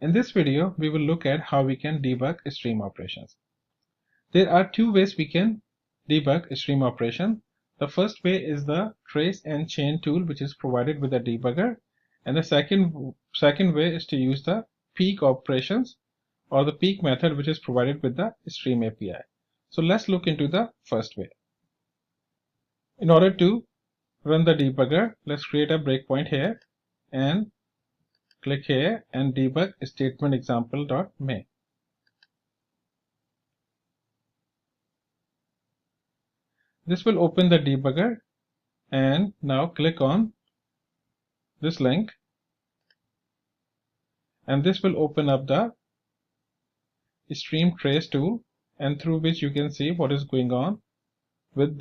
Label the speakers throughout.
Speaker 1: In this video, we will look at how we can debug stream operations. There are two ways we can debug stream operation. The first way is the trace and chain tool, which is provided with the debugger, and the second way is to use the peek operations or the peek method, which is provided with the stream API. So let's look into the first way. In order to run the debugger, let's create a breakpoint here and click here and debug statement example.main. This will open the debugger, and now click on this link, and this will open up the stream trace tool, and through which you can see what is going on with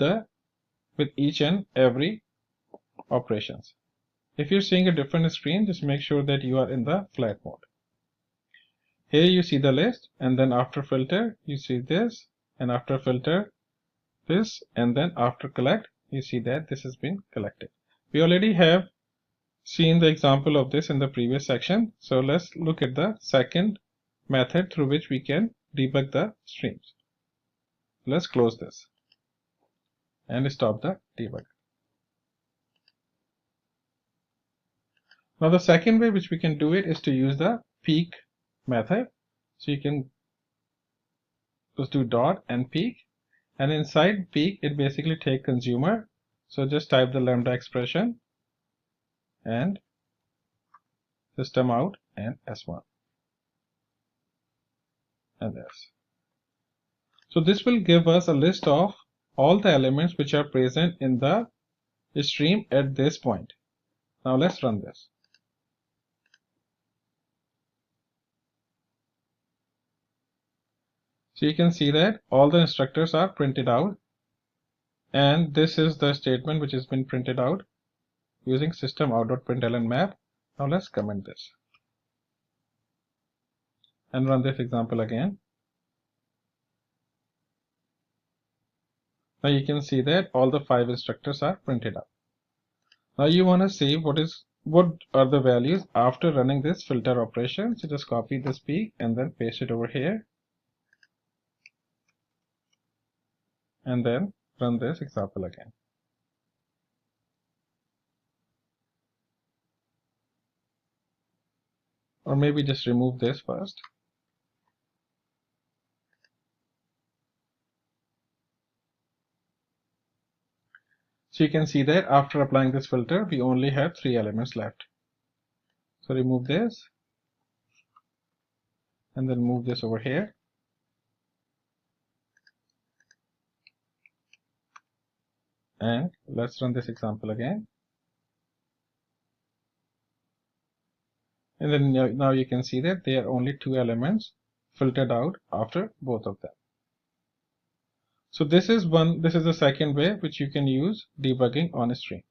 Speaker 1: each and every operations. If you're seeing a different screen, just make sure that you are in the flat mode. Here you see the list, and then after filter you see this, and after filter this, and then after collect you see that this has been collected. We already have seen the example of this in the previous section, so let's look at the second method through which we can debug the streams. Let's close this and stop the debug. Now the second way which we can do it is to use the peek method. So you can just do dot and peek, and inside peek it basically take consumer. So just type the lambda expression and system out and s1 and s. So this will give us a list of all the elements which are present in the stream at this point. Now let's run this. So you can see that all the instructors are printed out, and this is the statement which has been printed out using system out.println map. Now let's comment this and run this example again. Now you can see that all the 5 instructors are printed out. Now you want to see what are the values after running this filter operation. So just copy this peek and then paste it over here, and then run this example again. Or maybe just remove this first. So you can see that after applying this filter, we only have 3 elements left. So remove this and then move this over here. And let's run this example again. And then now you can see that there are only 2 elements filtered out after both of them. So this is the second way which you can use debugging on a stream.